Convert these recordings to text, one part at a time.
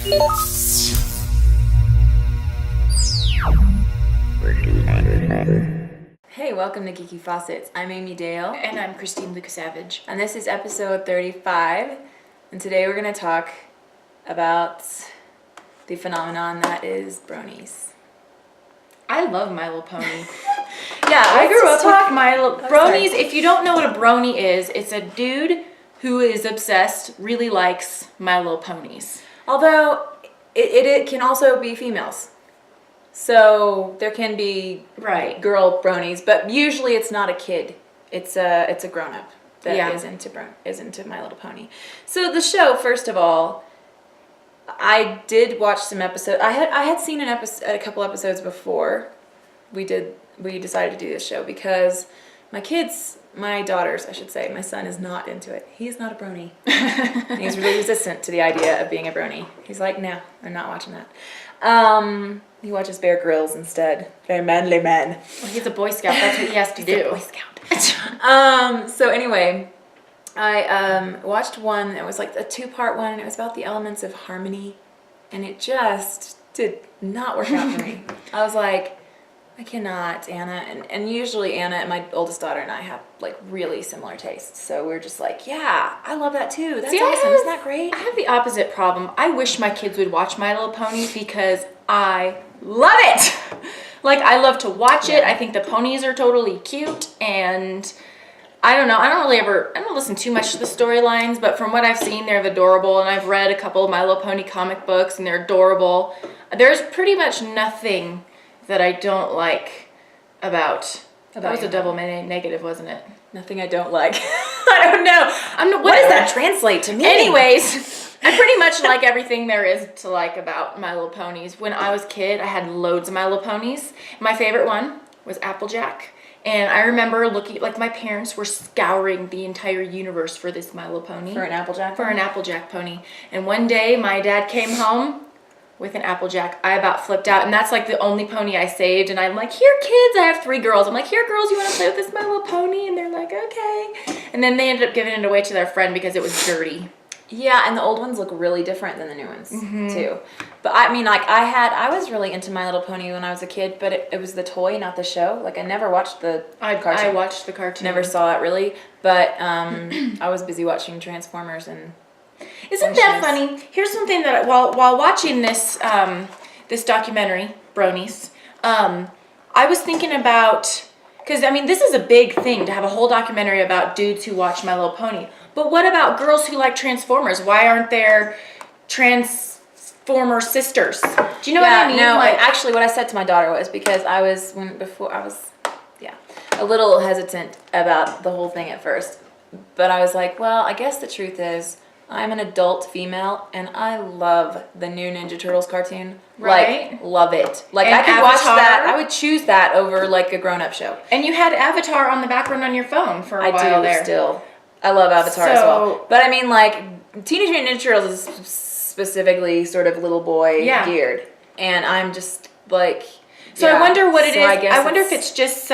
Hey, welcome to Geeky Faucets. I'm Amy Dale. And I'm Christine Lucas-Savage. And this is episode 35. And today we're going to talk about the phenomenon that is bronies. I love My Little Pony. Yeah, I grew up with Milo. bronies. If you don't know what a brony is, it's a dude who is obsessed, really likes My Little Ponies. Although it can also be females. So there can be girl bronies, but usually it's not a kid. It's a grown-up that is into My Little Pony. So the show, first of all, I did watch some episodes. I had seen a couple episodes before we decided to do this show because my daughters, I should say, my son is not into it. He is not a brony. He's really resistant to the idea of being a brony. He's like, no, I'm not watching that. He watches Bear Grylls instead. Very manly man. Well, he's a Boy Scout. That's what he has to do. He's a Boy Scout. So anyway, I watched one that was like a 2-part one, and it was about the elements of harmony, and it just did not work out for me. I was like, I cannot, Anna. And usually Anna, my oldest daughter, and I have like really similar tastes. So we're just like, yeah, I love that too. That's awesome. Isn't that great? I have the opposite problem. I wish my kids would watch My Little Ponies because I love it. Like, I love to watch it. I think the ponies are totally cute, and I don't know. I don't listen too much to the storylines, but from what I've seen, they're adorable, and I've read a couple of My Little Pony comic books, and they're adorable. There's pretty much nothing that I don't like about that was a double negative, wasn't it? Nothing I don't like. I don't know. What does that translate to me? Anyways, I pretty much like everything there is to like about My Little Ponies. When I was a kid, I had loads of My Little Ponies. My favorite one was Applejack. And I remember looking, like, my parents were scouring the entire universe for this My Little Pony. For an Applejack? For an Applejack pony. And one day, my dad came home with an Applejack. I about flipped out, and that's like the only pony I saved. And I'm like, here, kids. I have 3 girls. I'm like, here, girls, you want to play with this My Little Pony? And they're like, okay. And then they ended up giving it away to their friend because it was dirty. Yeah, and the old ones look really different than the new ones too. But I mean, like, I was really into My Little Pony when I was a kid, but it was the toy, not the show. Like, I never watched the cartoon. I watched the cartoon. Never saw it really, but I was busy watching Transformers and. Isn't that funny? Here's something that while watching this this documentary, Bronies, I was thinking about, because I mean, this is a big thing to have a whole documentary about dudes who watch My Little Pony. But what about girls who like Transformers? Why aren't there Transformer sisters? Do you know what I mean? No, like, actually what I said to my daughter was, because I was a little hesitant about the whole thing at first. But I was like, well, I guess the truth is I'm an adult female, and I love the new Ninja Turtles cartoon. Right? Like, love it. Like, and I could Avatar, watch that. I would choose that over, like, a grown-up show. And you had Avatar on the background on your phone for a while there. I do still. I love Avatar as well. But I mean, like, Teenage Mutant Ninja Turtles is specifically sort of little boy geared. And I'm just, like... So I wonder what it is. I wonder if it's just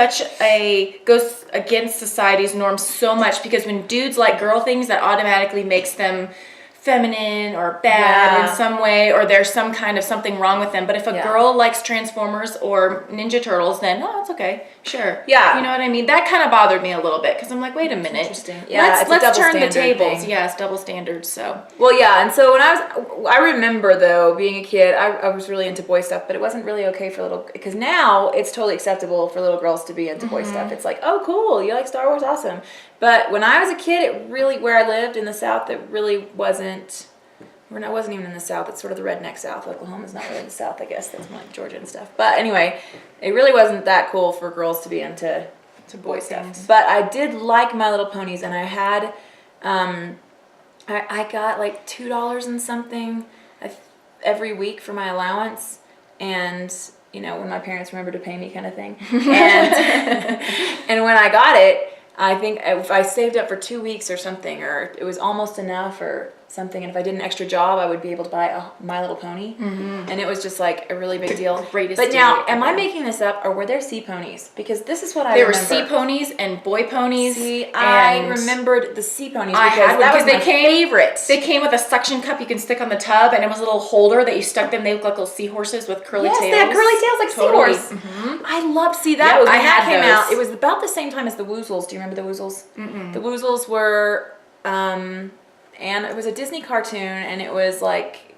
goes against society's norms so much, because when dudes like girl things, that automatically makes them feminine or bad in some way, or there's some kind of something wrong with them. But if a girl likes Transformers or Ninja Turtles, then it's okay, sure. Yeah, you know what I mean. That kind of bothered me a little bit, because I'm like, wait a minute, interesting. Yeah, let's turn the tables. Yeah, it's double standards. So and so when I remember though being a kid, I was really into boy stuff, but it wasn't really okay for because now it's totally acceptable for little girls to be into boy stuff. It's like, oh cool, you like Star Wars, awesome. But when I was a kid, it really, where I lived in the South, it really wasn't. I wasn't even in the South. It's sort of the redneck South. Oklahoma's not really the South, I guess. That's like Georgia and stuff. But anyway, it really wasn't that cool for girls to be into boy stuff. But I did like My Little Ponies, and I had, I got like $2 and something every week for my allowance, and when my parents remembered to pay me, kind of thing. And when I got it, I think if I saved up for 2 weeks or something, or it was almost enough, or something, and if I did an extra job, I would be able to buy a My Little Pony, and it was just like a really big deal. Greatest but day now, am I ever. making this up, or were there sea ponies? Because this is what I There remember. were sea ponies and boy ponies. See, I remembered the sea ponies because I had one that was because my favorite. They came with a suction cup you can stick on the tub, and it was a little holder that you stuck them. They look like little seahorses with curly tails. Yes, they had curly tails like Totally. seahorse. I loved that. Yep, Was when I that had came those. out. It was about the same time as the Woozles. Do you remember the Woozles? The Woozles were, and it was a Disney cartoon, and it was like,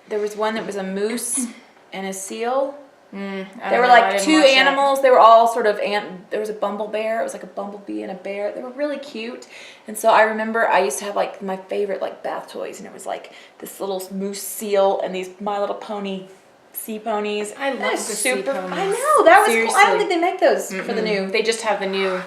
there was one that was a moose and a seal. They were like two animals. They were all sort of there was a bumble bear. It was like a bumblebee and a bear. They were really cute. And so I remember I used to have like my favorite like bath toys, and it was like this little moose seal and these My Little Pony sea ponies. I love the sea ponies. I know, that was Seriously. cool. I don't think they make those for the new. They just have the new.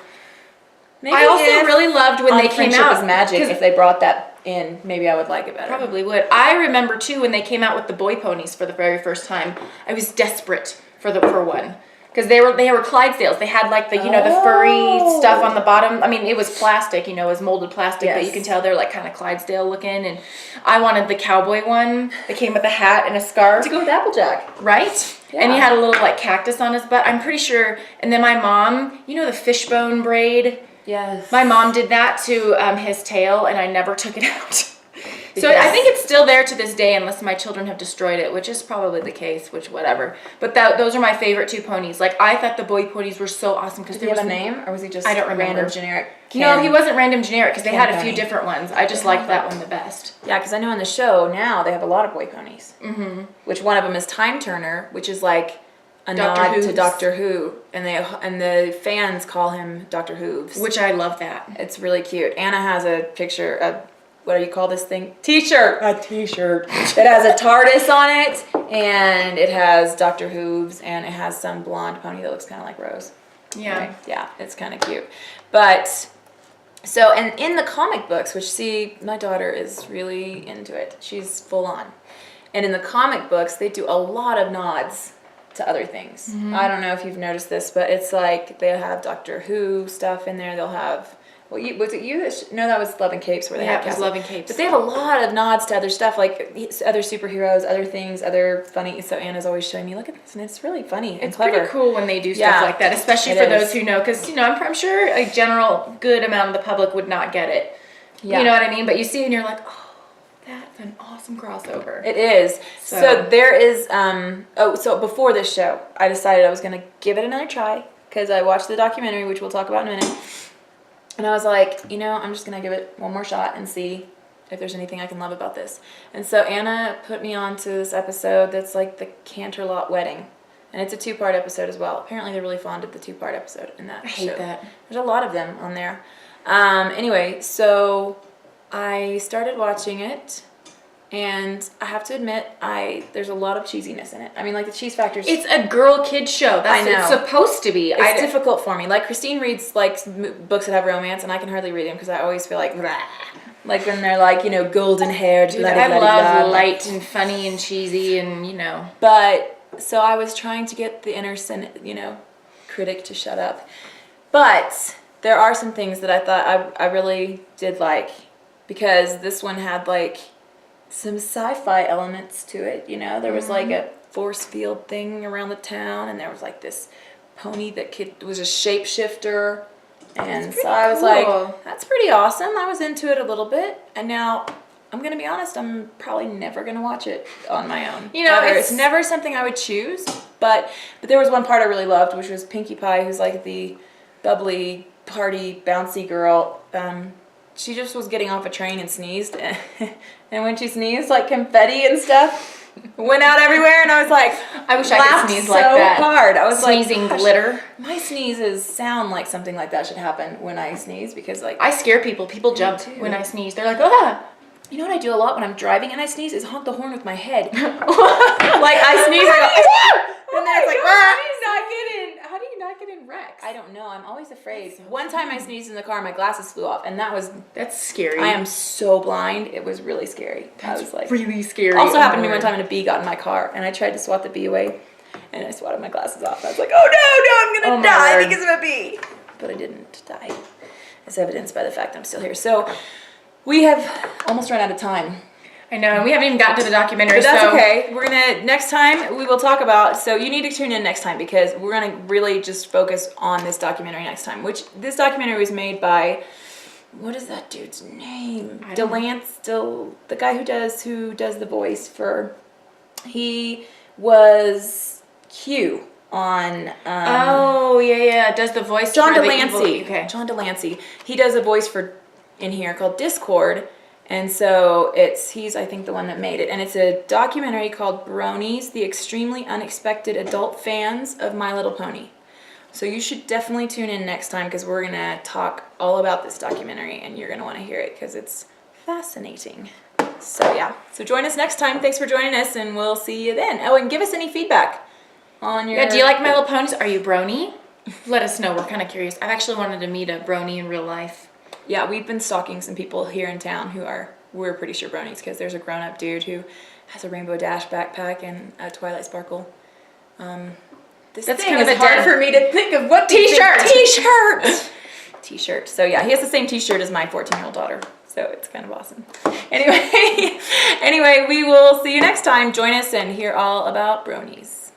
Maybe I also if really loved when they came Friendship out. Was Magic. If they brought that in, maybe I would like it better. Probably would. I remember too when they came out with the boy ponies for the very first time. I was desperate for one because they were Clydesdales. They had like the the furry stuff on the bottom. I mean, it was plastic. It was molded plastic, but you can tell they're like kind of Clydesdale looking. And I wanted the cowboy one that came with a hat and a scarf To go with Applejack. right? Yeah. And he had a little like cactus on his butt. I'm pretty sure. And then my mom, the fishbone braid. Yes. My mom did that to his tail, and I never took it out. So Because- I think it's still there to this day, unless my children have destroyed it, which is probably the case. Which whatever. But those are my favorite two ponies. Like I thought the boy ponies were so awesome because Did he have a name, or was he just I don't remember. random generic? No, he wasn't random generic because they had a Ken few pony. different ones. I just liked that one the best. Yeah, because I know in the show now they have a lot of boy ponies. Mm-hmm. Which one of them is Time Turner, which is like a Dr. nod to Hooves. Doctor Who, and the fans call him Dr. Hooves. Which I love that. It's really cute. Anna has a picture of, what do you call this thing? T-shirt. A T-shirt. It has a TARDIS on it, and it has Dr. Hooves, and it has some blonde pony that looks kind of like Rose. Yeah. Anyway, yeah, it's kind of cute. But, so, and in the comic books, which, see, my daughter is really into it. She's full on. And in the comic books, they do a lot of nods to other things. I don't know if you've noticed this, but it's like they'll have Doctor Who stuff in there. They'll have, was it you? No, that was Love and Capes where they had it was Castle. Love and Capes. But they have a lot of nods to other stuff, like other superheroes, other things, other funny. So Anna's always showing me, look at this, and it's really funny and It's clever. pretty cool when they do stuff Yeah, like that, especially it for is. those who know, because I'm sure a general good amount of the public would not get it. Yeah. You know what I mean? But you see it and you're like, oh, that's an awesome crossover. It is. So there is, so before this show, I decided I was going to give it another try because I watched the documentary, which we'll talk about in a minute. And I was like, I'm just going to give it one more shot and see if there's anything I can love about this. And so Anna put me on to this episode that's like the Canterlot Wedding. And it's a 2-part episode as well. Apparently they're really fond of the 2-part episode in that show. I hate that. There's a lot of them on there. Anyway, so I started watching it, and I have to admit, there's a lot of cheesiness in it. I mean, like the cheese factors. It's a girl-kid show. That's I know. It's supposed to be. It's difficult for me. Like Christine reads like books that have romance, and I can hardly read them because I always feel like, blah. Like when they're like, golden haired. I love light and funny and cheesy and But so I was trying to get the inner critic to shut up. But there are some things that I thought I really did like, because this one had like some sci-fi elements to it. There was like a force field thing around the town, and there was like this pony that was a shapeshifter. And so I was cool. like, that's pretty awesome. I was into it a little bit. And now, I'm going to be honest, I'm probably never going to watch it on my own. It's never something I would choose. But there was one part I really loved, which was Pinkie Pie, who's like the bubbly, party, bouncy girl. She just was getting off a train and sneezed. And when she sneezed, like confetti and stuff went out everywhere, and I was like, I wish I could sneeze like that. So hard. I was sneezing like, glitter. My sneezes sound like something like that should happen when I sneeze, because like I scare people. People jump when I sneeze. They're like, ah. You know what I do a lot when I'm driving and I sneeze is honk the horn with my head. Like I sneeze, I go, and then it's like, how do you not get in wrecks? I don't know. I'm always afraid. One time I sneezed in the car, my glasses flew off, and that's scary. I am so blind. It was really scary. I was like, really scary. Also happened to me one time, and a bee got in my car, and I tried to swat the bee away, and I swatted my glasses off. I was like, oh no, I'm gonna die because of a bee. But I didn't die, as evidenced by the fact I'm still here. So We have almost run out of time. I know, and we haven't even gotten to the documentary. But that's so. okay. We're gonna, next time we will talk about, so you need to tune in next time because we're gonna really just focus on this documentary next time, which this documentary was made by, what is that dude's name? The guy who does the voice for, he was Q on, oh, yeah, does the voice John for Delancey. Okay. John Delancey. He does a voice for, in here called Discord. And so he's, I think, the one that made it. And it's a documentary called Bronies, the Extremely Unexpected Adult Fans of My Little Pony. So you should definitely tune in next time because we're going to talk all about this documentary and you're going to want to hear it because it's fascinating. So yeah, so join us next time. Thanks for joining us and we'll see you then. Oh, and give us any feedback on your... Yeah, do you like My Little Ponies? Are you Brony? Let us know. We're kind of curious. I've actually wanted to meet a Brony in real life. Yeah, we've been stalking some people here in town we're pretty sure bronies because there's a grown-up dude who has a Rainbow Dash backpack and a Twilight Sparkle. That's thing is hard for me to think of what T-shirt. So yeah, he has the same T-shirt as my 14-year-old daughter. So it's kind of awesome. Anyway, we will see you next time. Join us and hear all about bronies.